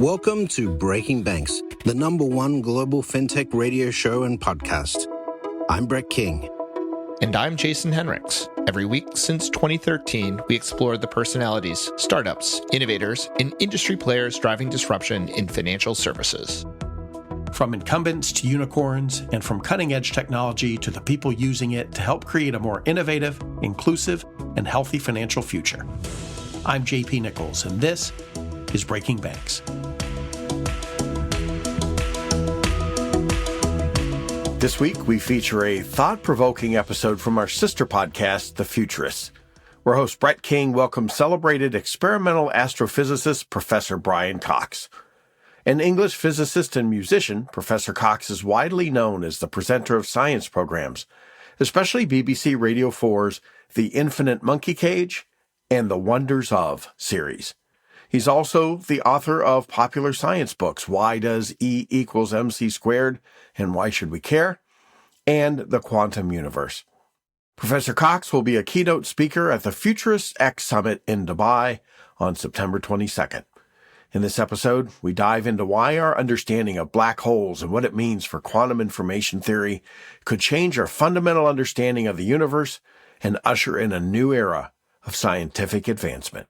Welcome to Breaking Banks, the #1 global fintech radio show and podcast. I'm Brett King. And I'm Jason Henricks. Every week since 2013, we explore the personalities, startups, innovators, and industry players driving disruption in financial services. From incumbents to unicorns, and from cutting-edge technology to the people using it to help create a more innovative, inclusive, and healthy financial future. I'm JP Nichols, and this is Breaking Banks. This week, we feature a thought-provoking episode from our sister podcast, The Futurists, where host Brett King welcomes celebrated experimental astrophysicist Professor Brian Cox. An English physicist and musician, Professor Cox is widely known as the presenter of science programs, especially BBC Radio 4's The Infinite Monkey Cage and The Wonders Of series. He's also the author of popular science books, Why Does E Equals MC Squared and Why Should We Care? And The Quantum Universe. Professor Cox will be a keynote speaker at the Futurists X Summit in Dubai on September 22nd. In this episode, we dive into why our understanding of black holes and what it means for quantum information theory could change our fundamental understanding of the universe and usher in a new era of scientific advancement.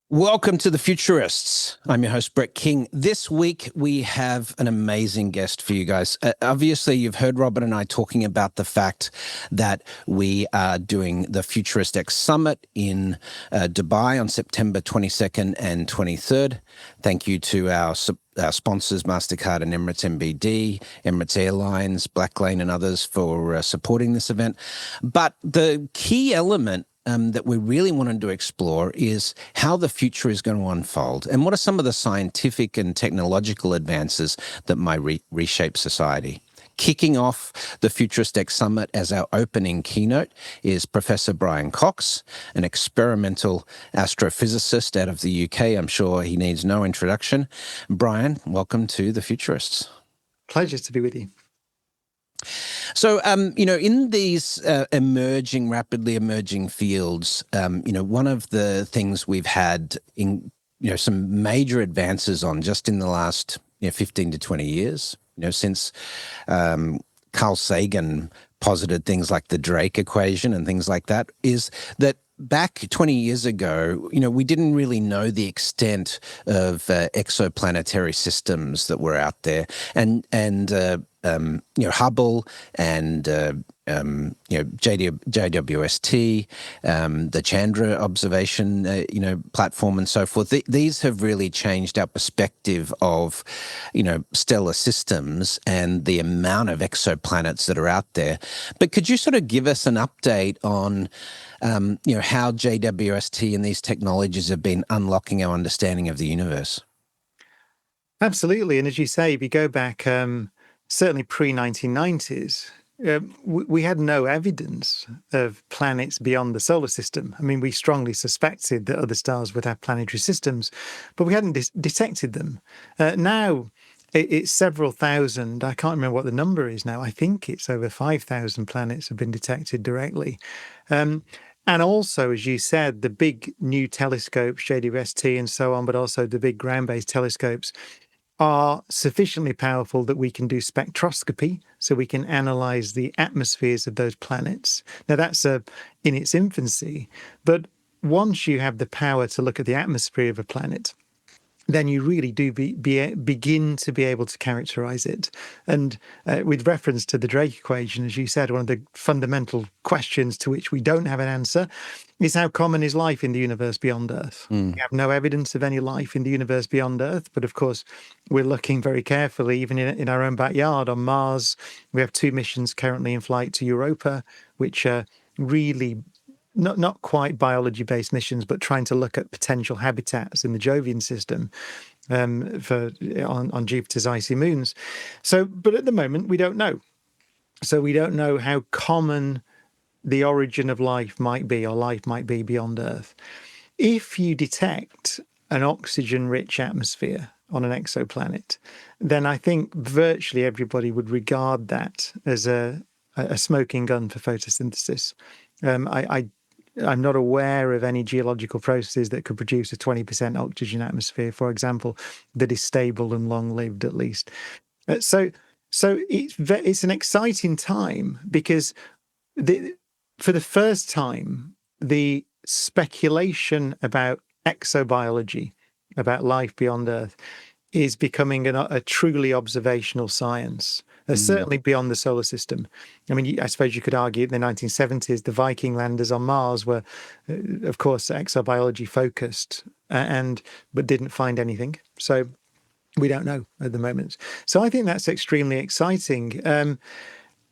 Welcome to the Futurists. I'm your host, Brett King. This week, we have an amazing guest for you guys. Obviously, you've heard Robert and I talking about the fact that we are doing the Futurists X Summit in Dubai on September 22nd and 23rd. Thank you to our sponsors, MasterCard and Emirates MBD, Emirates Airlines, Blacklane, and others for supporting this event. But the key element that we really wanted to explore is how the future is going to unfold and what are some of the scientific and technological advances that might reshape society. Kicking off the Futurists X Summit as our opening keynote is Professor Brian Cox, an experimental astrophysicist out of the UK. I'm sure he needs no introduction. Brian, welcome to the Futurists. Pleasure to be with you. So, in these rapidly emerging fields, one of the things we've had in, some major advances on just in the last 15 to 20 years, since Carl Sagan posited things like the Drake equation and things like that, is that back 20 years ago, we didn't really know the extent of exoplanetary systems that were out there, and Hubble and JWST, the Chandra observation, platform, and so forth. These have really changed our perspective of, stellar systems and the amount of exoplanets that are out there. But could you sort of give us an update on, how JWST and these technologies have been unlocking our understanding of the universe? Absolutely. And as you say, if you go back, certainly pre-1990s, we had no evidence of planets beyond the solar system. I mean, we strongly suspected that other stars would have planetary systems, but we hadn't detected them. Now, it's several thousand. I can't remember what the number is now. I think it's over 5,000 planets have been detected directly. And also, as you said, the big new telescopes, JWST and so on, but also the big ground-based telescopes are sufficiently powerful that we can do spectroscopy, so we can analyze the atmospheres of those planets. Now, that's in its infancy, but once you have the power to look at the atmosphere of a planet, then you really do begin to be able to characterize it. And with reference to the Drake equation, as you said, one of the fundamental questions to which we don't have an answer is how common is life in the universe beyond Earth? We have no evidence of any life in the universe beyond Earth, but of course, we're looking very carefully, even in our own backyard on Mars. We have 2 missions currently in flight to Europa, which are really not quite biology-based missions, but trying to look at potential habitats in the Jovian system on Jupiter's icy moons. So, but at the moment, we don't know. So we don't know how common the origin of life might be, or life might be beyond Earth. If you detect an oxygen-rich atmosphere on an exoplanet, then I think virtually everybody would regard that as a smoking gun for photosynthesis. I I'm not aware of any geological processes that could produce a 20% oxygen atmosphere, for example, that is stable and long-lived at least. So it's an exciting time because for the first time, the speculation about exobiology, about life beyond Earth, is becoming a truly observational science, certainly beyond the solar system. I mean, I suppose you could argue in the 1970s, the Viking landers on Mars were, of course, exobiology focused, but didn't find anything. So we don't know at the moment. So I think that's extremely exciting.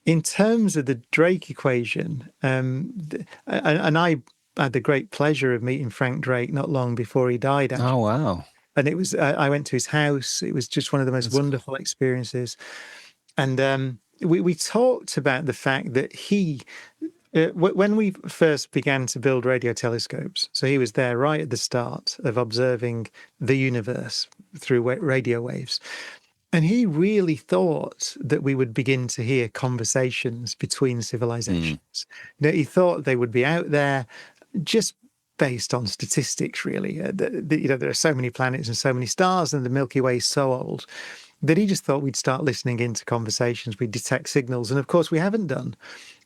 In terms of the Drake equation, and I had the great pleasure of meeting Frank Drake not long before he died. Actually. Oh, wow. And it was, I went to his house. It was just one of the most wonderful experiences. And we talked about the fact that when we first began to build radio telescopes, so he was there right at the start of observing the universe through radio waves. And he really thought that we would begin to hear conversations between civilizations. He thought they would be out there just based on statistics, really. There are so many planets and so many stars, and the Milky Way is so old that he just thought we'd start listening into conversations, we'd detect signals, and of course we haven't done.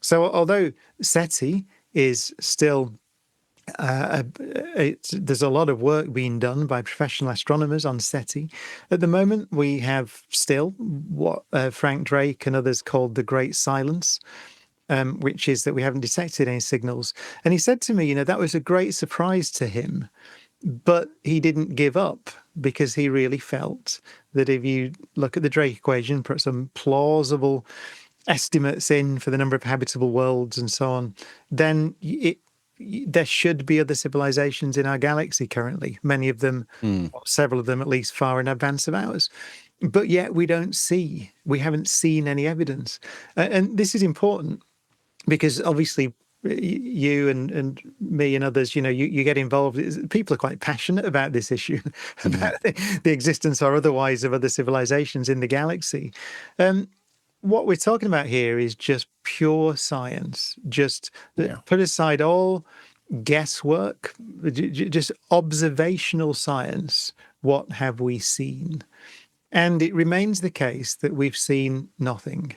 So although SETI is still, there's a lot of work being done by professional astronomers on SETI. At the moment, we have still what Frank Drake and others called the Great Silence, which is that we haven't detected any signals. And he said to me, that was a great surprise to him, but he didn't give up because he really felt that if you look at the Drake equation, put some plausible estimates in for the number of habitable worlds and so on, then there should be other civilizations in our galaxy currently, many of them, or several of them at least, far in advance of ours. But yet we haven't seen any evidence. And this is important because obviously you and me and others, you get involved. People are quite passionate about this issue, about the existence or otherwise of other civilizations in the galaxy. What we're talking about here is just pure science. Just put aside all guesswork, just observational science. What have we seen? And it remains the case that we've seen nothing.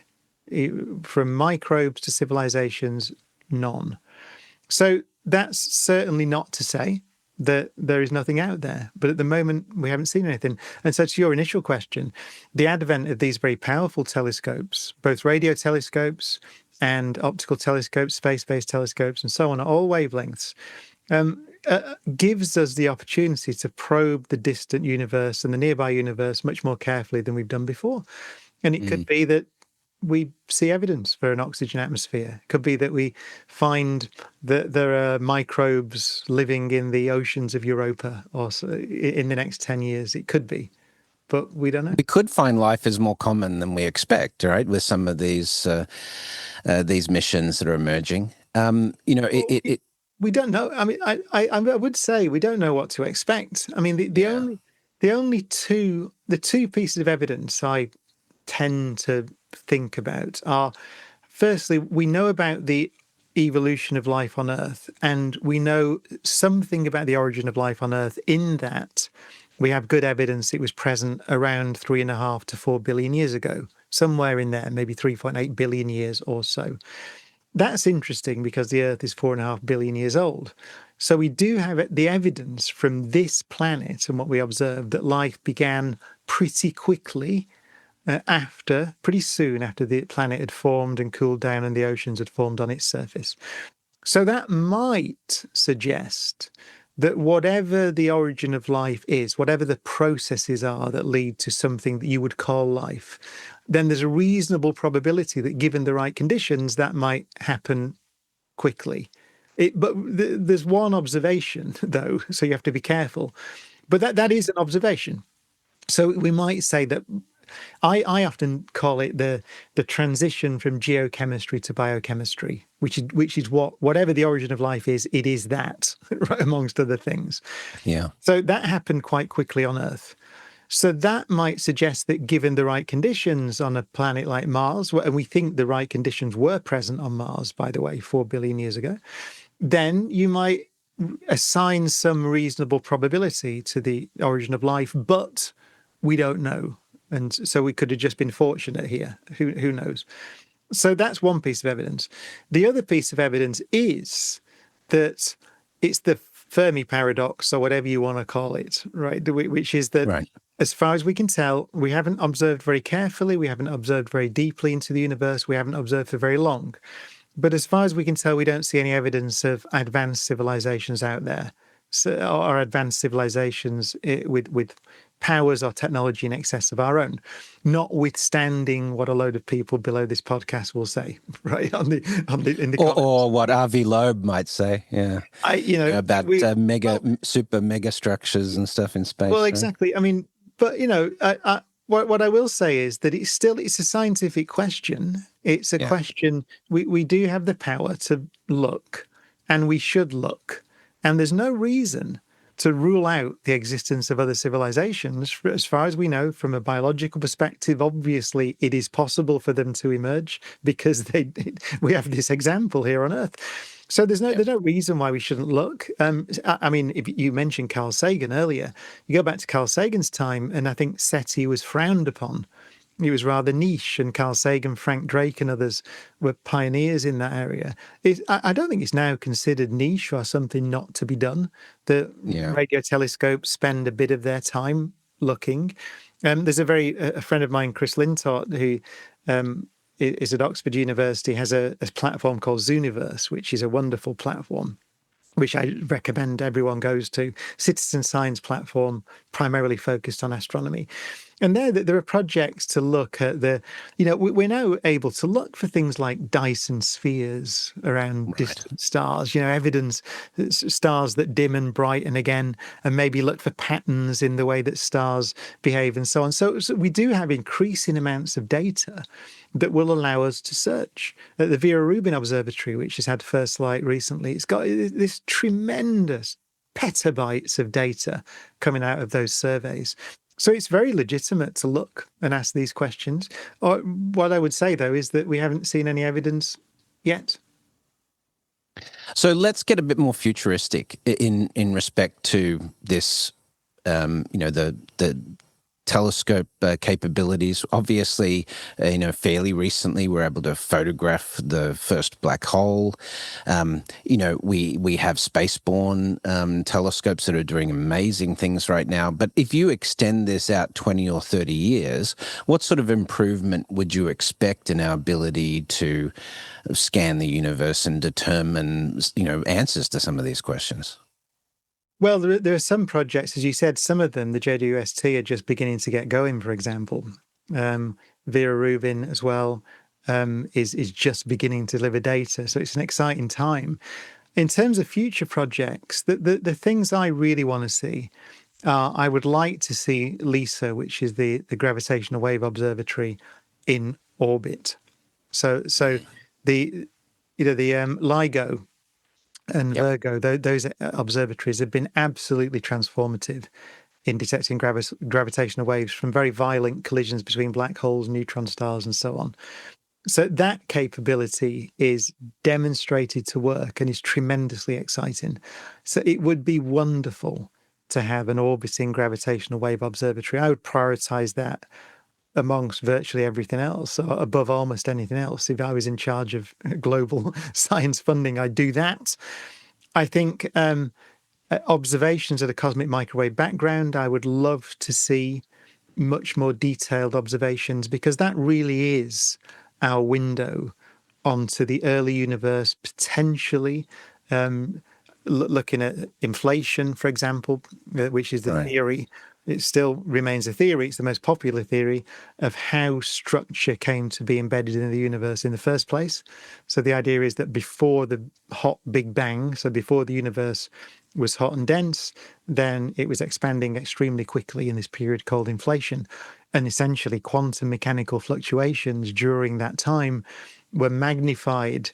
From microbes to civilizations, none. So that's certainly not to say that there is nothing out there. But at the moment, we haven't seen anything. And so to your initial question, the advent of these very powerful telescopes, both radio telescopes and optical telescopes, space-based telescopes, and so on, at all wavelengths, gives us the opportunity to probe the distant universe and the nearby universe much more carefully than we've done before. And it could be that we see evidence for an oxygen atmosphere. It could be that we find that there are microbes living in the oceans of Europa or in the next 10 years. It could be, but we don't know. We could find life is more common than we expect, right? With some of these missions that are emerging. We don't know. I mean, I would say we don't know what to expect. I mean, the two pieces of evidence I tend to think about are, firstly, we know about the evolution of life on Earth, and we know something about the origin of life on Earth in that we have good evidence it was present around 3.5 to 4 billion years ago, somewhere in there, maybe 3.8 billion years or so. That's interesting because the Earth is 4.5 billion years old. So we do have the evidence from this planet and what we observed that life began pretty quickly pretty soon after the planet had formed and cooled down and the oceans had formed on its surface. So that might suggest that whatever the origin of life is, whatever the processes are that lead to something that you would call life, then there's a reasonable probability that given the right conditions, that might happen quickly. But there's one observation, though, so you have to be careful. But that is an observation. So we might say that I often call it the transition from geochemistry to biochemistry, which is whatever the origin of life is, it is that, right, amongst other things. Yeah. So that happened quite quickly on Earth. So that might suggest that given the right conditions on a planet like Mars, and we think the right conditions were present on Mars, by the way, 4 billion years ago, then you might assign some reasonable probability to the origin of life, but we don't know. And so we could have just been fortunate here. Who knows? So that's one piece of evidence. The other piece of evidence is that it's the Fermi paradox, or whatever you want to call it, right? Which is that, Right. as far as we can tell, we haven't observed very carefully, we haven't observed very deeply into the universe, we haven't observed for very long. But as far as we can tell, we don't see any evidence of advanced civilizations out there, or advanced civilizations with powers or technology in excess of our own, notwithstanding what a load of people below this podcast will say, right? In the comments. Or what Avi Loeb might say, about super mega structures and stuff in space. Well, right? exactly. I mean, but what I will say is that it's a scientific question. It's a question. We do have the power to look, and we should look, and there's no reason to rule out the existence of other civilizations. As far as we know, from a biological perspective, obviously it is possible for them to emerge because we have this example here on Earth. So there's no reason why we shouldn't look. I mean, if you mentioned Carl Sagan earlier, you go back to Carl Sagan's time, and I think SETI was frowned upon. It was rather niche, and Carl Sagan, Frank Drake, and others were pioneers in that area. I don't think it's now considered niche or something not to be done. The radio telescopes spend a bit of their time looking. There's a friend of mine, Chris Lintott, who is at Oxford University, has a platform called Zooniverse, which is a wonderful platform, which I recommend everyone goes to. Citizen science platform, primarily focused on astronomy. And there are projects to look at we're now able to look for things like Dyson spheres around distant stars, evidence stars that dim and brighten again, and maybe look for patterns in the way that stars behave and so on. So we do have increasing amounts of data that will allow us to search. At the Vera Rubin Observatory, which has had first light recently, it's got this tremendous petabytes of data coming out of those surveys. So it's very legitimate to look and ask these questions. Or what I would say, though, is that we haven't seen any evidence yet. So let's get a bit more futuristic in respect to this, the telescope capabilities. Obviously, fairly recently we're able to photograph the first black hole. We have spaceborne telescopes that are doing amazing things right now. But if you extend this out 20 or 30 years, what sort of improvement would you expect in our ability to scan the universe and determine, answers to some of these questions? Well, there are some projects, as you said, some of them, the JWST, are just beginning to get going, for example. Vera Rubin as well is just beginning to deliver data. So it's an exciting time. In terms of future projects, the things I really want to see, I would like to see LISA, which is the Gravitational Wave Observatory, in orbit. So the LIGO and Virgo, those observatories have been absolutely transformative in detecting gravitational waves from very violent collisions between black holes, neutron stars, and so on. So that capability is demonstrated to work and is tremendously exciting. So it would be wonderful to have an orbiting gravitational wave observatory. I would prioritize that amongst virtually everything else, or above almost anything else. If I was in charge of global science funding, I'd do that. I think observations of the cosmic microwave background, I would love to see much more detailed observations, because that really is our window onto the early universe, potentially looking at inflation, for example, which is the theory. It still remains a theory. It's the most popular theory of how structure came to be embedded in the universe in the first place. So the idea is that before the hot Big Bang, so before the universe was hot and dense, then it was expanding extremely quickly in this period called inflation. And essentially quantum mechanical fluctuations during that time were magnified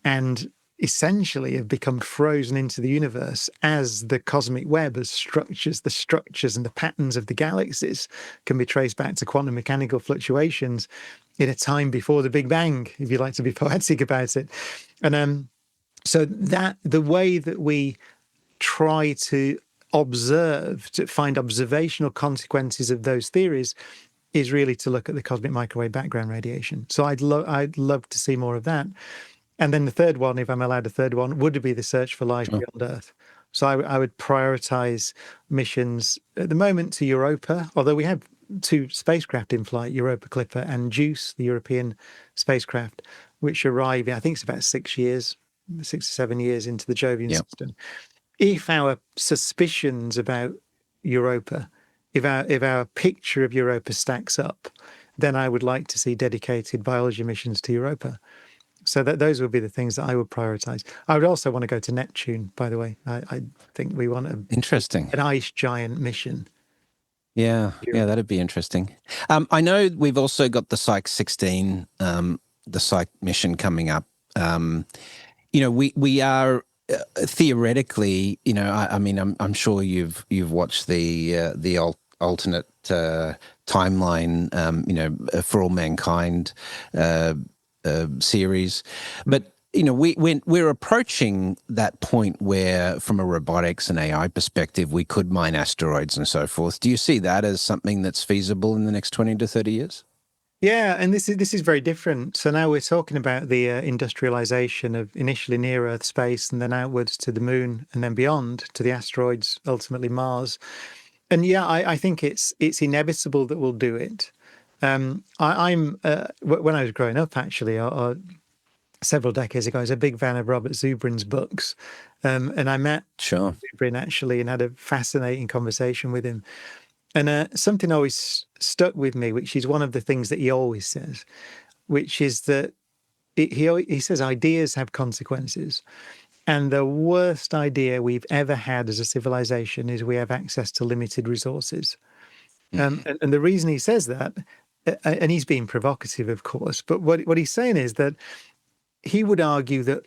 and essentially have become frozen into the universe as the cosmic web, as structures, the structures and the patterns of the galaxies can be traced back to quantum mechanical fluctuations in a time before the Big Bang, if you like to be poetic about it. And So that the way that we try to observe, to find observational consequences of those theories, is really to look at the cosmic microwave background radiation. So I'd love to see more of that. And then the third one, if I'm allowed a third one, would be the search for life beyond Earth. So I would prioritize missions at the moment to Europa, although we have 2 spacecraft in flight, Europa Clipper and JUICE, the European spacecraft, which arrive, I think it's about 6 or 7 years into the Jovian system. If our suspicions about Europa, if our picture of Europa stacks up, then I would like to see dedicated biology missions to Europa. So those would be the things that I would prioritize. I would also want to go to Neptune, by the way. I think we want an ice giant mission. Yeah, that'd be interesting. I know we've also got the Psyche 16, the Psyche mission coming up. We are theoretically, I mean, I'm sure you've watched the alternate timeline, for all mankind series, but we're approaching that point where, from a robotics and AI perspective, we could mine asteroids and so forth. Do you see that as something that's feasible in the next 20 to 30 years? Yeah, and this is very different. So now we're talking about the industrialization of initially near Earth space, and then outwards to the moon, and then beyond to the asteroids, ultimately Mars. And yeah, I think it's inevitable that we'll do it. I'm when I was growing up, actually, several decades ago, I was a big fan of Robert Zubrin's books, and I met Zubrin actually and had a fascinating conversation with him. And something always stuck with me, which is one of the things that he always says, which is that he says ideas have consequences. And the worst idea we've ever had as a civilization is we have access to limited resources. And the reason he says that, and he's being provocative, of course, but what he's saying is that he would argue that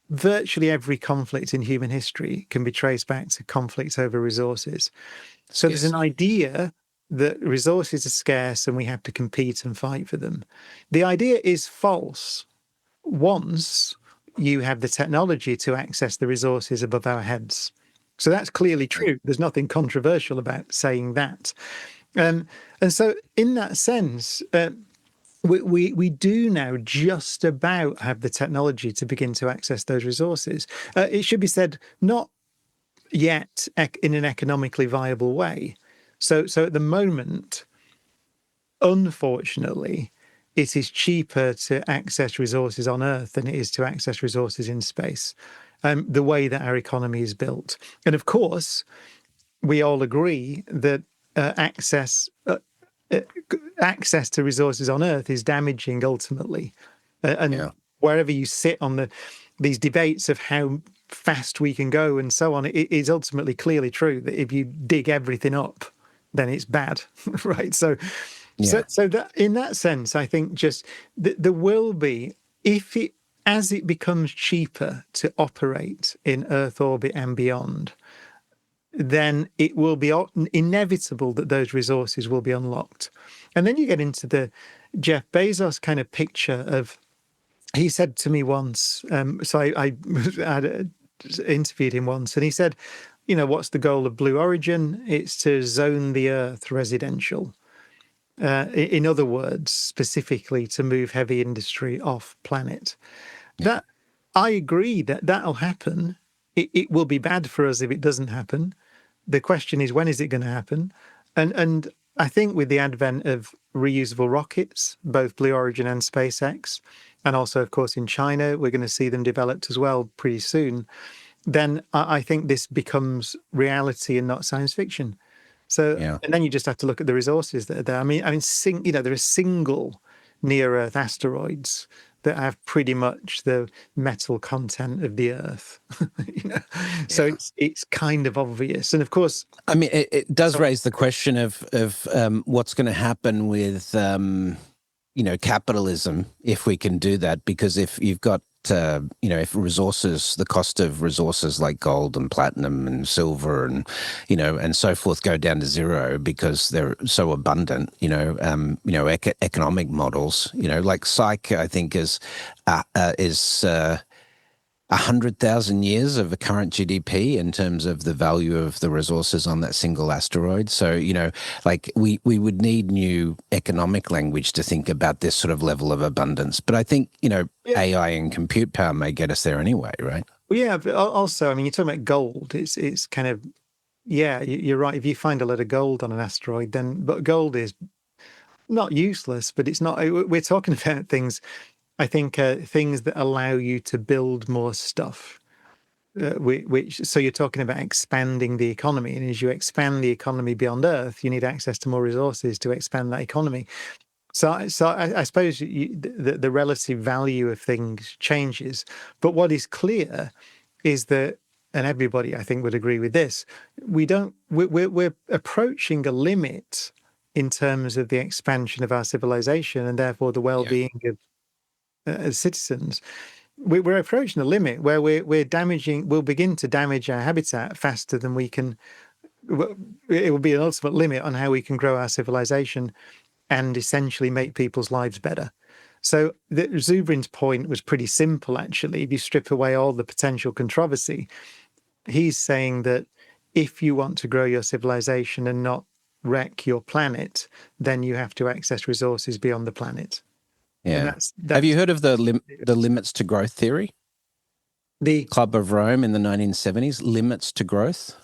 virtually every conflict in human history can be traced back to conflicts over resources. So there's an idea that resources are scarce and we have to compete and fight for them. The idea is false once you have the technology to access the resources above our heads. So that's clearly true. There's nothing controversial about saying that. And so in that sense, we do now just about have the technology to begin to access those resources. It should be said, not yet in an economically viable way. So at the moment, unfortunately, it is cheaper to access resources on Earth than it is to access resources in space, the way that our economy is built. And of course, we all agree that access to resources on Earth is damaging ultimately. Wherever you sit on these debates of how fast we can go and so on, it is ultimately clearly true that if you dig everything up, then it's bad, right? So that in that sense, I think just there will be, as it becomes cheaper to operate in Earth orbit and beyond, then it will be inevitable that those resources will be unlocked. And then you get into the Jeff Bezos kind of picture of, he said to me once, so I interviewed him once, and he said, what's the goal of Blue Origin? It's to zone the Earth residential. In other words, specifically to move heavy industry off planet. That I agree that'll happen. It will be bad for us if it doesn't happen. The question is, when is it going to happen? And I think with the advent of reusable rockets, both Blue Origin and SpaceX, and also, of course, in China, we're going to see them developed as well pretty soon, then I think this becomes reality and not science fiction. So, and then you just have to look at the resources that are there. I mean, there are single near-Earth asteroids that have pretty much the metal content of the Earth. So it's kind of obvious. And of course, I mean, it does raise the question of what's going to happen with capitalism if we can do that, because if you've got if resources, the cost of resources like gold and platinum and silver and and so forth go down to zero because they're so abundant, economic models, like Psyche, I think is 100,000 years of the current GDP in terms of the value of the resources on that single asteroid. So, like we would need new economic language to think about this sort of level of abundance. But I think, AI and compute power may get us there anyway, right? Well, yeah, but also, I mean, you're talking about gold. It's kind of, yeah, you're right. If you find a lot of gold on an asteroid, but gold is not useless, but it's not, we're talking about things, I think, things that allow you to build more stuff, so you're talking about expanding the economy. And as you expand the economy beyond Earth, you need access to more resources to expand that economy. So I suppose the relative value of things changes. But what is clear is that, and everybody I think would agree with this, we're approaching a limit in terms of the expansion of our civilization and therefore the well-being of as citizens. We're approaching a limit where we'll begin to damage our habitat faster than we can. It will be an ultimate limit on how we can grow our civilization and essentially make people's lives better. So Zubrin's point was pretty simple, actually. If you strip away all the potential controversy, he's saying that if you want to grow your civilization and not wreck your planet, then you have to access resources beyond the planet. Yeah. That's Have you heard of the limits to growth theory? The Club of Rome in the 1970s, limits to growth.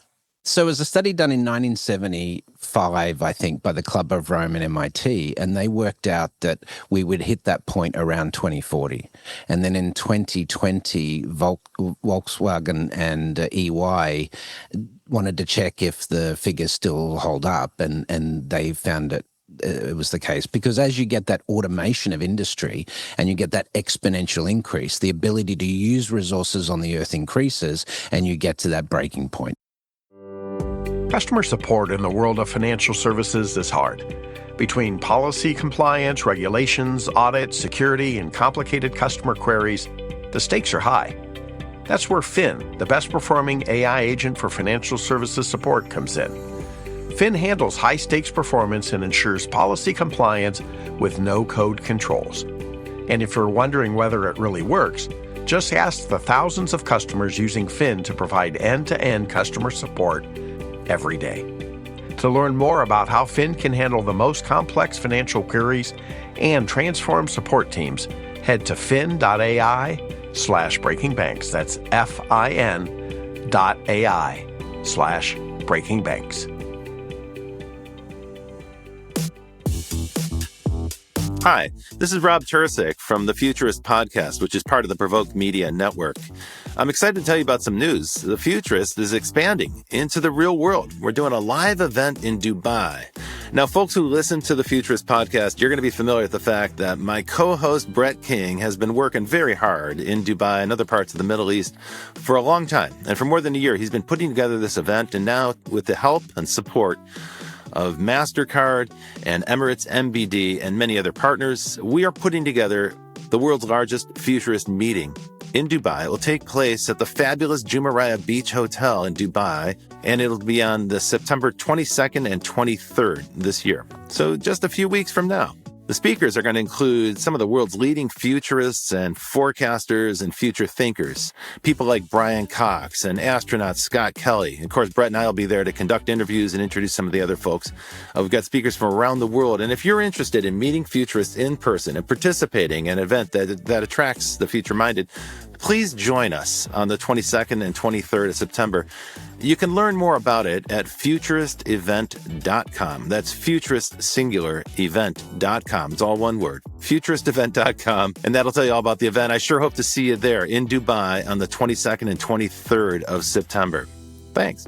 So it was a study done in 1975, I think, by the Club of Rome and MIT, and they worked out that we would hit that point around 2040. And then in 2020, Volkswagen and EY wanted to check if the figures still hold up, and they found it was the case, because as you get that automation of industry and you get that exponential increase, the ability to use resources on the earth increases and you get to that breaking point. Customer support in the world of financial services is hard. Between policy compliance, regulations, audit, security, and complicated customer queries, the stakes are high. That's where Fin, the best performing AI agent for financial services support, comes in. Fin handles high-stakes performance and ensures policy compliance with no-code controls. And if you're wondering whether it really works, just ask the thousands of customers using Fin to provide end-to-end customer support every day. To learn more about how Fin can handle the most complex financial queries and transform support teams, head to fin.ai/breakingbanks. That's fin.ai/breakingbanks. Hi, this is Rob Tursik from the Futurist podcast, which is part of the Provoke Media Network. I'm excited to tell you about some news. The Futurist is expanding into the real world. We're doing a live event in Dubai. Now, folks who listen to the Futurist podcast, you're going to be familiar with the fact that my co-host Brett King has been working very hard in Dubai and other parts of the Middle East for a long time. And for more than a year, he's been putting together this event. And now, with the help and support of MasterCard and Emirates MBD and many other partners, we are putting together the world's largest futurist meeting in Dubai. It will take place at the fabulous Jumeirah Beach Hotel in Dubai, and it'll be on the September 22nd and 23rd this year. So just a few weeks from now. The speakers are going to include some of the world's leading futurists and forecasters and future thinkers. People like Brian Cox and astronaut Scott Kelly. And of course, Brett and I will be there to conduct interviews and introduce some of the other folks. We've got speakers from around the world. And if you're interested in meeting futurists in person and participating in an event that attracts the future-minded, please join us on the 22nd and 23rd of September. You can learn more about it at futuristevent.com. That's futurist singular event.com. It's all one word, futuristevent.com. And that'll tell you all about the event. I sure hope to see you there in Dubai on the 22nd and 23rd of September. Thanks.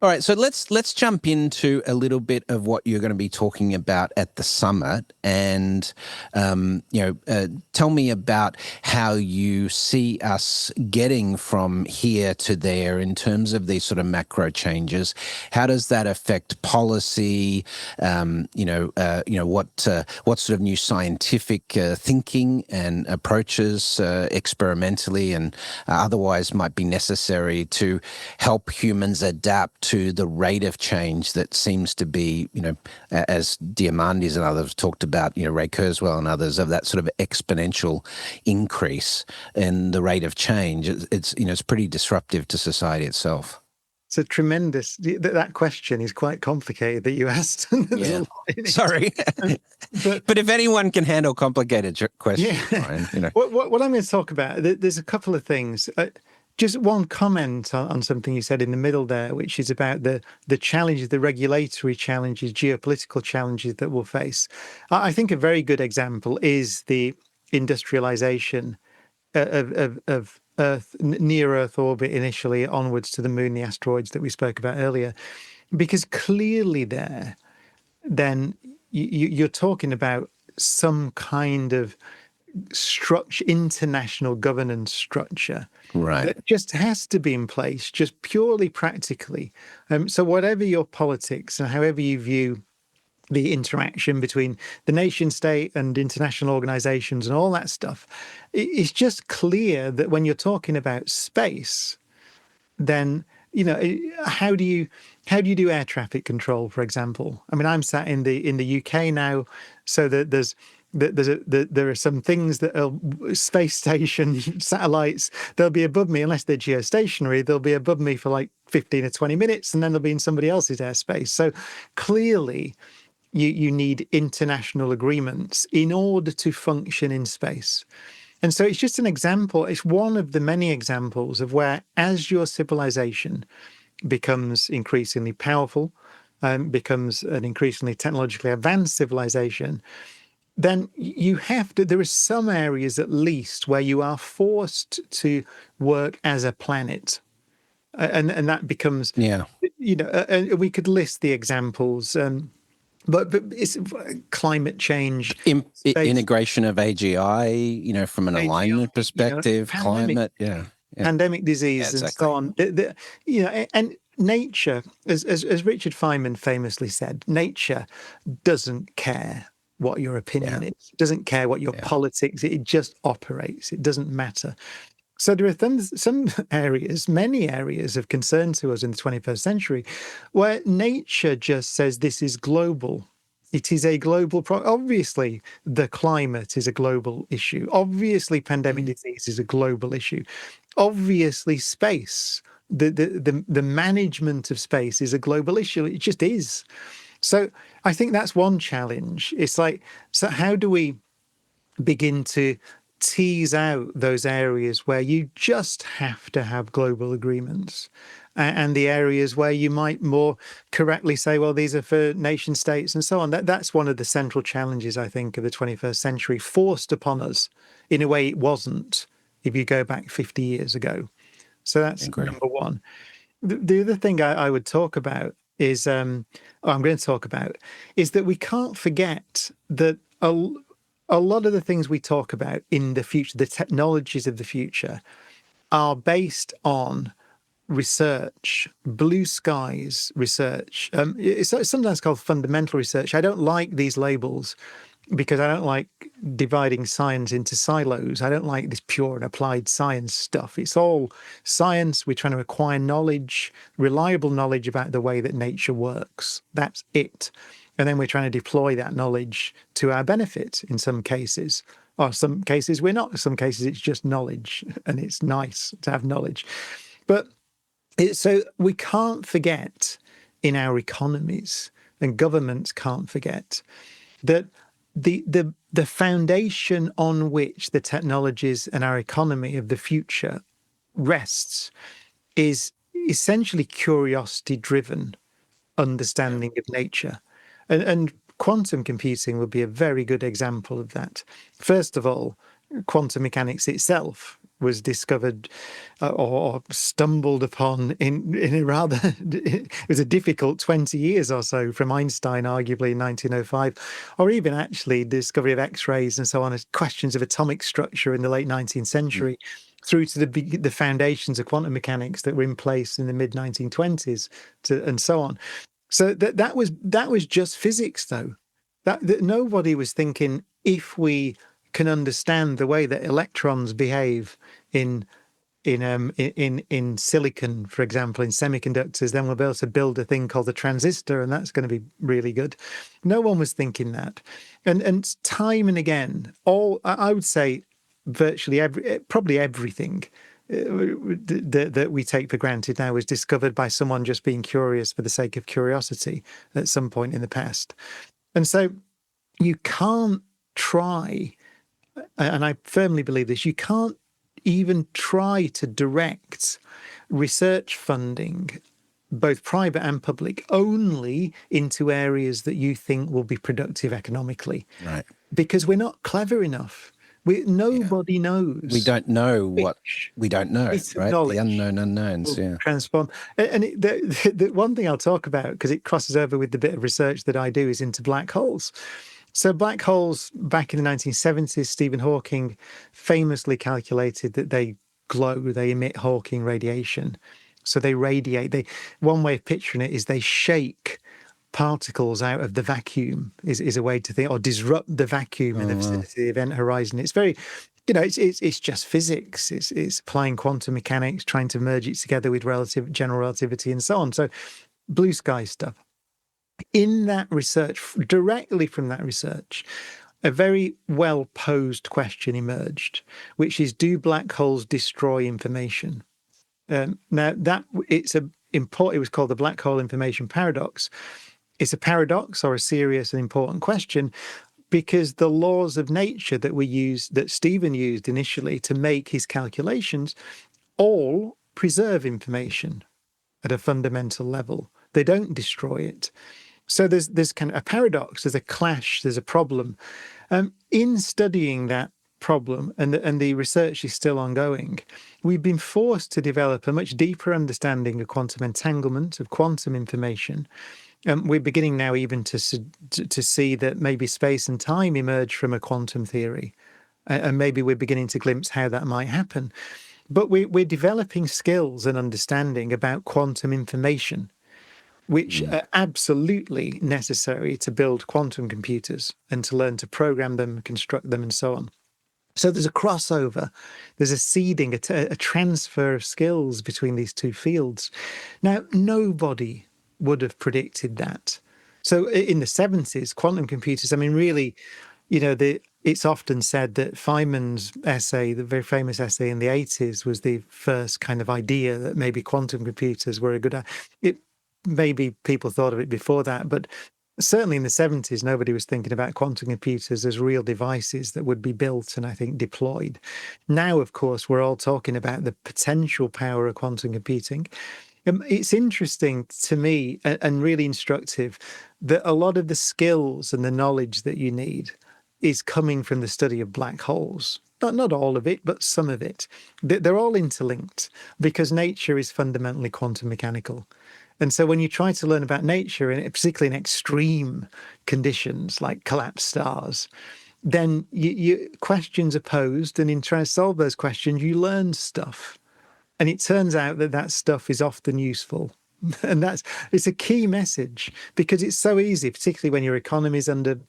All right, so let's jump into a little bit of what you're going to be talking about at the summit, and tell me about how you see us getting from here to there in terms of these sort of macro changes. How does that affect policy? What sort of new scientific thinking and approaches experimentally and otherwise might be necessary to help humans adapt to the rate of change that seems to be, as Diamandis and others talked about, Ray Kurzweil and others, of that sort of exponential increase in the rate of change. It's pretty disruptive to society itself. It's a tremendous, that question is quite complicated that you asked. Yeah. Sorry. but if anyone can handle complicated questions, Brian, What I'm going to talk about, there's a couple of things. Just one comment on something you said in the middle there, which is about the challenges, the regulatory challenges, geopolitical challenges that we'll face. I think a very good example is the industrialization of Earth, near Earth orbit initially, onwards to the moon, the asteroids that we spoke about earlier, because clearly then you're talking about some kind of structure, international governance structure, right, that just has to be in place, just purely practically. So whatever your politics and however you view the interaction between the nation state and international organizations and all that stuff, it's just clear that when you're talking about space, then how do you do air traffic control, for example? I mean, I'm sat in the UK now, so that there are some things that are space station satellites, they'll be above me unless they're geostationary. They'll be above me for like 15 or 20 minutes, and then they'll be in somebody else's airspace. So clearly, you need international agreements in order to function in space. And so it's just an example. It's one of the many examples of where, as your civilization becomes increasingly powerful, becomes an increasingly technologically advanced civilization, then you have to, there are some areas at least where you are forced to work as a planet. And that becomes, and we could list the examples. But it's climate change, integration of AGI, from an alignment perspective, climate, pandemic disease, and so on. And nature, as Richard Feynman famously said, nature doesn't care what your opinion is, doesn't care what your politics. It just operates. It doesn't matter. So there are some areas, many areas of concern to us in the 21st century, where nature just says this is global. It is a global problem. Obviously, the climate is a global issue. Obviously, pandemic disease is a global issue. Obviously, space, the management of space is a global issue. It just is. So I think that's one challenge. It's like, so how do we begin to tease out those areas where you just have to have global agreements, and the areas where you might more correctly say, well, these are for nation states and so on. That's one of the central challenges, I think, of the 21st century, forced upon us in a way it wasn't if you go back 50 years ago. So that's number one. The other thing I would talk about is, I'm going to talk about, is that we can't forget that a lot of the things we talk about in the future, the technologies of the future, are based on research, blue skies research. It's sometimes called fundamental research. I don't like these labels because I don't like dividing science into silos. I don't like this pure and applied science stuff. It's all science. We're trying to acquire knowledge, reliable knowledge about the way that nature works. That's it. And then we're trying to deploy that knowledge to our benefit in some cases. Or some cases we're not. In some cases it's just knowledge, and it's nice to have knowledge. But so we can't forget in our economies, and governments can't forget, that the foundation on which the technologies and our economy of the future rests is essentially curiosity-driven understanding of nature. And quantum computing would be a very good example of that. First of all, quantum mechanics itself was discovered or stumbled upon in a rather, it was a difficult 20 years or so from Einstein, arguably in 1905, or even actually the discovery of X-rays and so on as questions of atomic structure in the late 19th century, through to the foundations of quantum mechanics that were in place in the mid-1920s and so on. So that was just physics, though. That nobody was thinking, if we can understand the way that electrons behave in in silicon, for example, in semiconductors, then we'll be able to build a thing called a transistor, and that's going to be really good. No one was thinking that, and time and again, I would say virtually probably everything that we take for granted now was discovered by someone just being curious for the sake of curiosity at some point in the past. And so you can't try, and I firmly believe this, you can't even try to direct research funding, both private and public, only into areas that you think will be productive economically. Right. Because we're not clever enough. Nobody knows. We don't know what we don't know, right? The unknown unknowns, transform. And the one thing I'll talk about, because it crosses over with the bit of research that I do, is into black holes. So black holes, back in the 1970s, Stephen Hawking famously calculated that they glow, they emit Hawking radiation. So they radiate. One way of picturing it is they shake particles out of the vacuum is a way to think, or disrupt the vacuum in the vicinity of the event horizon. It's very, it's just physics. It's applying quantum mechanics, trying to merge it together with general relativity and so on. So blue sky stuff. In that research, directly from that research, a very well posed question emerged, which is, do black holes destroy information? Now it was called the black hole information paradox. It's a paradox, or a serious and important question, because the laws of nature that Stephen used initially to make his calculations, all preserve information at a fundamental level. They don't destroy it. So there's kind of a paradox, there's a clash, there's a problem. In studying that problem, and the research is still ongoing, we've been forced to develop a much deeper understanding of quantum entanglement, of quantum information. We're beginning now even to see that maybe space and time emerge from a quantum theory, and maybe we're beginning to glimpse how that might happen. But we're developing skills and understanding about quantum information, which are absolutely necessary to build quantum computers and to learn to program them, construct them, and so on. So there's a crossover, there's a seeding, a transfer of skills between these two fields. Now, nobody would have predicted that. So in the 70s, quantum computers, I mean, really, it's often said that Feynman's essay, the very famous essay in the 80s, was the first kind of idea that maybe quantum computers were a good idea. Maybe people thought of it before that, but certainly in the 70s, nobody was thinking about quantum computers as real devices that would be built and, I think, deployed. Now, of course, we're all talking about the potential power of quantum computing. It's interesting to me, and really instructive, that a lot of the skills and the knowledge that you need is coming from the study of black holes. Not all of it, but some of it. They're all interlinked because nature is fundamentally quantum mechanical. And so when you try to learn about nature, and particularly in extreme conditions like collapsed stars, then questions are posed, and in trying to solve those questions, you learn stuff. And it turns out that stuff is often useful. And it's a key message, because it's so easy, particularly when your economy is under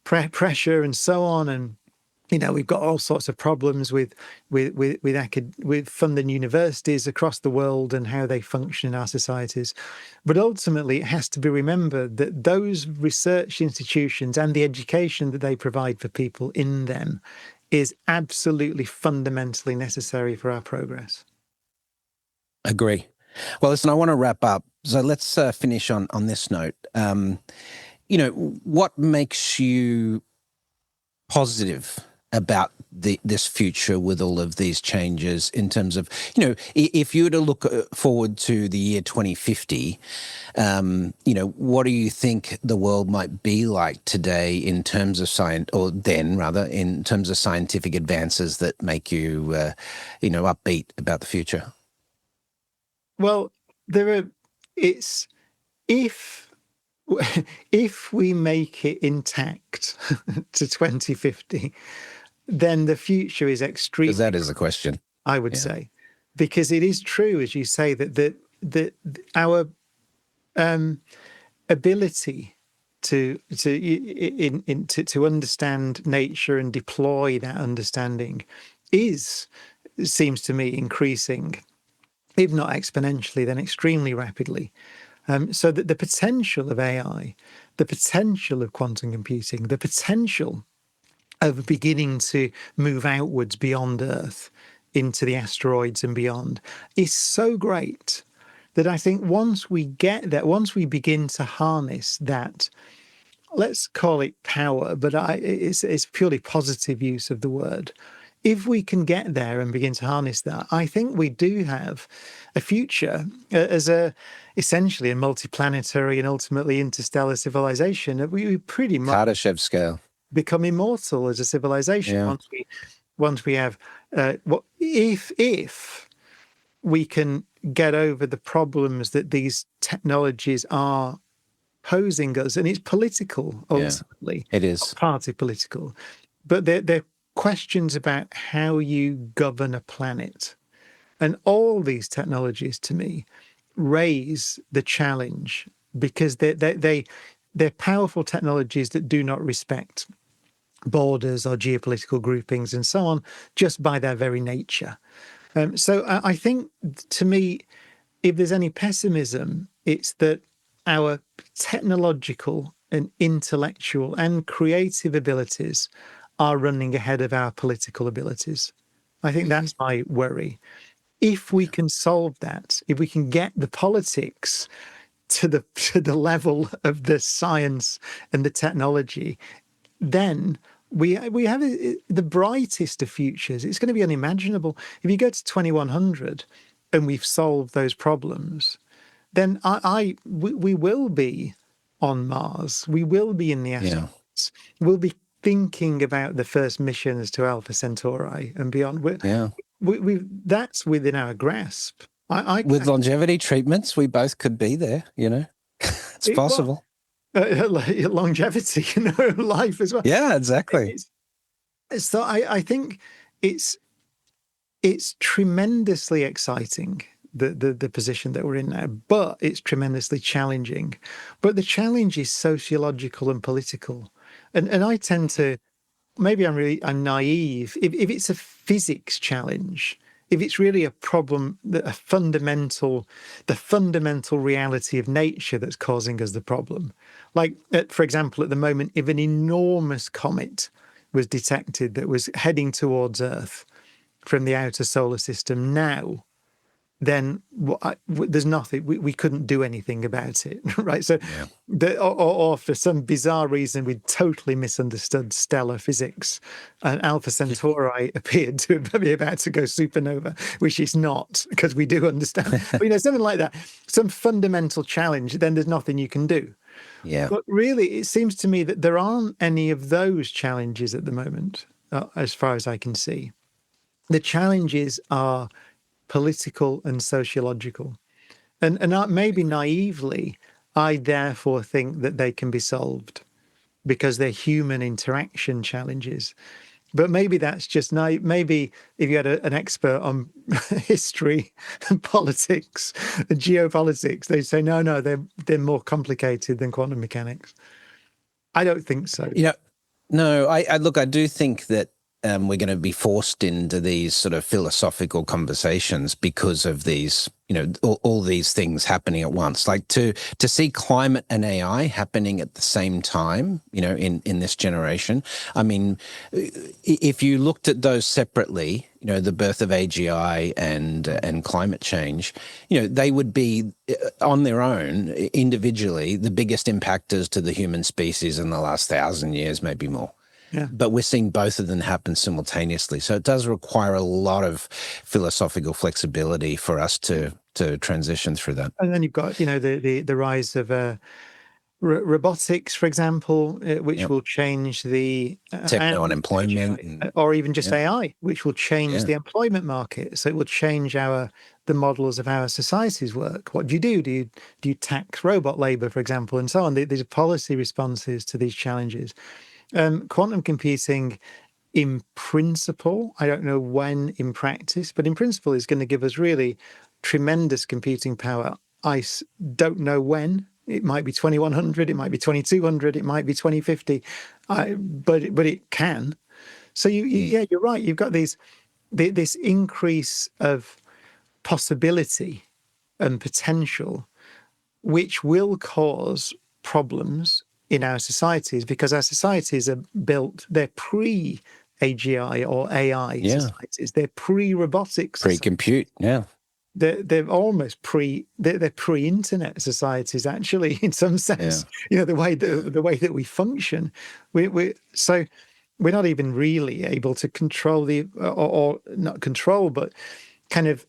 pressure and so on. And, we've got all sorts of problems with funding universities across the world and how they function in our societies. But ultimately, it has to be remembered that those research institutions and the education that they provide for people in them is absolutely fundamentally necessary for our progress. Agree. Well, listen, I want to wrap up. So let's finish on this note. What makes you positive about this future with all of these changes in terms of, if you were to look forward to the year 2050, what do you think the world might be like today in terms of science, or then rather in terms of scientific advances that make you, upbeat about the future? Well, if we make it intact to 2050, then the future is extremely. Because that is the question, I would say, because it is true, as you say, that our ability to understand nature and deploy that understanding is seems to me increasing, if not exponentially, then extremely rapidly. So that the potential of AI, the potential of quantum computing, the potential of beginning to move outwards beyond Earth into the asteroids and beyond is so great that I think once we get there, once we begin to harness that, let's call it power, but it's purely positive use of the word. If we can get there and begin to harness that, I think we do have a future as essentially a multiplanetary and ultimately interstellar civilization. We pretty much Kardashev scale. Become immortal as a civilization once we have if we can get over the problems that these technologies are posing us, and it's political ultimately. It is partly political, but they're questions about how you govern a planet. And all these technologies, to me, raise the challenge because they're powerful technologies that do not respect borders or geopolitical groupings and so on, just by their very nature. So I think, to me, if there's any pessimism, it's that our technological and intellectual and creative abilities are running ahead of our political abilities. I think that's my worry. If we can solve that, if we can get the politics to the level of the science and the technology, then we have the brightest of futures. It's going to be unimaginable. If you go to 2100 and we've solved those problems, then we will be on Mars. We will be in the asteroids. We'll be thinking about the first missions to Alpha Centauri and beyond. That's within our grasp. With longevity treatments, we both could be there, It's possible. Longevity, life as well. Yeah, exactly. So I think it's tremendously exciting, the position that we're in now, but it's tremendously challenging. But the challenge is sociological and political. And I tend to, maybe I'm naive. If it's a physics challenge, if it's really a problem, the fundamental reality of nature that's causing us the problem. Like, for example, at the moment, if an enormous comet was detected that was heading towards Earth from the outer solar system now, then there's nothing, we couldn't do anything about it, right? So, or for some bizarre reason, we'd totally misunderstood stellar physics, and Alpha Centauri appeared to be about to go supernova, which is not, because we do understand. But, something like that, some fundamental challenge, then there's nothing you can do. Yeah. But really, it seems to me that there aren't any of those challenges at the moment, as far as I can see. The challenges are political and sociological. And maybe naively, I therefore think that they can be solved because they're human interaction challenges. But maybe that's just maybe if you had an expert on history and politics and geopolitics, they'd say, no, they're more complicated than quantum mechanics. I don't think so. No, I look, I do think that we're going to be forced into these sort of philosophical conversations because of these, all these things happening at once. Like to see climate and AI happening at the same time, in this generation. I mean, if you looked at those separately, the birth of AGI and climate change, they would be on their own, individually, the biggest impactors to the human species in the last 1,000 years, maybe more. Yeah. But we're seeing both of them happen simultaneously. So it does require a lot of philosophical flexibility for us to transition through that. And then you've got, the rise of robotics, for example, which will change the techno unemployment, or even just AI, which will change the employment market. So it will change the models of our societies work. What do you do? Do you tax robot labor, for example, and so on? These are policy responses to these challenges. Quantum computing, in principle, I don't know when in practice, but in principle is going to give us really tremendous computing power. I don't know when. It might be 2100, it might be 2200, it might be 2050, but it can. So you're right. You've got these this increase of possibility and potential, which will cause problems in our societies, because our societies are built, they're pre-AGI or AI societies. They're pre-robotics. Pre-compute, They're almost they're pre-internet societies, actually, in some sense. The way that we function. So we're not even really able to control or not control, but kind of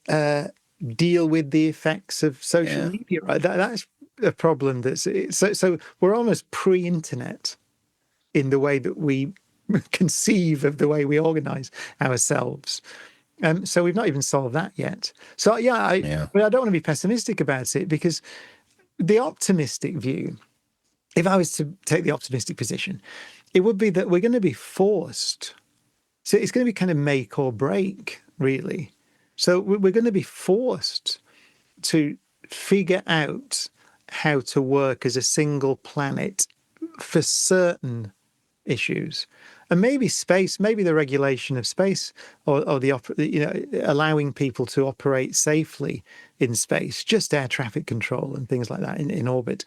deal with the effects of social media. Right? That's a problem. So we're almost pre-internet in the way that we conceive of the way we organize ourselves. So we've not even solved that yet. So but I don't want to be pessimistic about it, because the optimistic view, if I was to take the optimistic position, it would be that we're going to be forced. So it's going to be kind of make or break, really. So we're going to be forced to figure out how to work as a single planet for certain issues. And maybe space, maybe the regulation of space, or allowing people to operate safely in space, just air traffic control and things like that in orbit.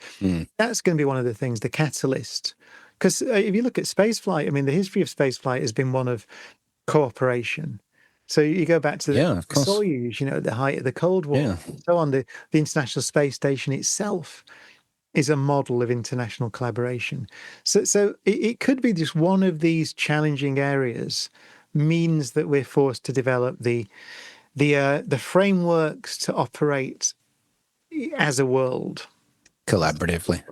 That's going to be one of the things, the catalyst. Because if you look at spaceflight, I mean, the history of spaceflight has been one of cooperation. So you go back to the Soyuz, at the height of the Cold War, and so on. The International Space Station itself is a model of international collaboration. So it could be just one of these challenging areas means that we're forced to develop the frameworks to operate as a world collaboratively.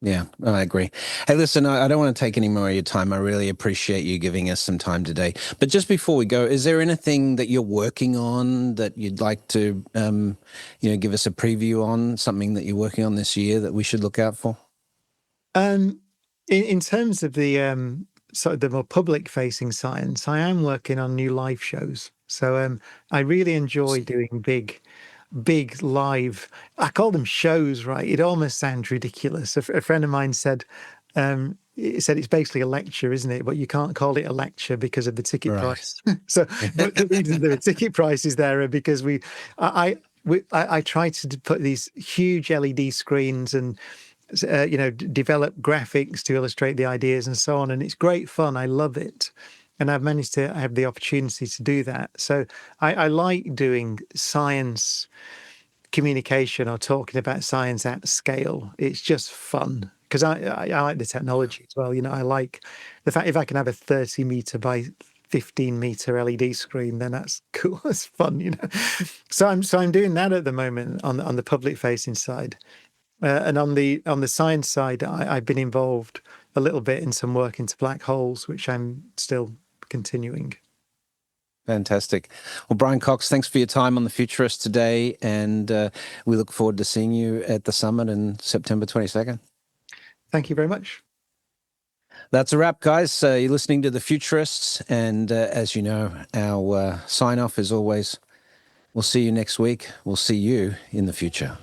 Yeah, I agree. Hey, listen, I don't want to take any more of your time. I really appreciate you giving us some time today. But just before we go, is there anything that you're working on that you'd like to, give us a preview on, something that you're working on this year that we should look out for? In terms of the sort of the more public-facing science, I am working on new live shows. So I really enjoy doing big live, I call them shows, right? It almost sounds ridiculous. A friend of mine said it's basically a lecture, isn't it? But you can't call it a lecture because of the ticket price. So the reason the ticket price is there are because I try to put these huge LED screens and develop graphics to illustrate the ideas and so on, and it's great fun. I love it. And I've managed to have the opportunity to do that. So I like doing science communication or talking about science at scale. It's just fun because I like the technology as well. I like the fact if I can have a 30 meter by 15 meter LED screen, then that's cool. It's fun, So I'm doing that at the moment on the public facing side, and on the science side, I've been involved a little bit in some work into black holes, which I'm still continuing. Fantastic. Well, Brian Cox, thanks for your time on The Futurist today, and we look forward to seeing you at the summit on September 22nd. Thank you very much. That's a wrap, guys. You're listening to The Futurists, and as you know, our sign-off is always, we'll see you next week. We'll see you in the future.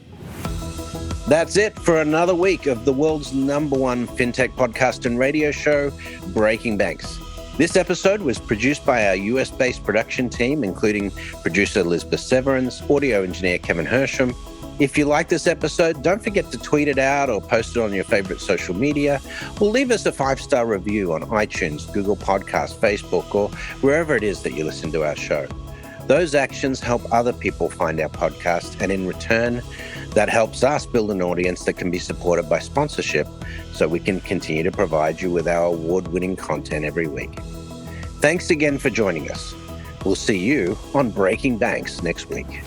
That's it for another week of the world's #1 fintech podcast and radio show, Breaking Banks. This episode was produced by our US-based production team, including producer Elizabeth Severance, audio engineer Kevin Hersham. If you like this episode, don't forget to tweet it out or post it on your favorite social media, or leave us a 5-star review on iTunes, Google Podcasts, Facebook, or wherever it is that you listen to our show. Those actions help other people find our podcast, and in return, that helps us build an audience that can be supported by sponsorship so we can continue to provide you with our award-winning content every week. Thanks again for joining us. We'll see you on Breaking Banks next week.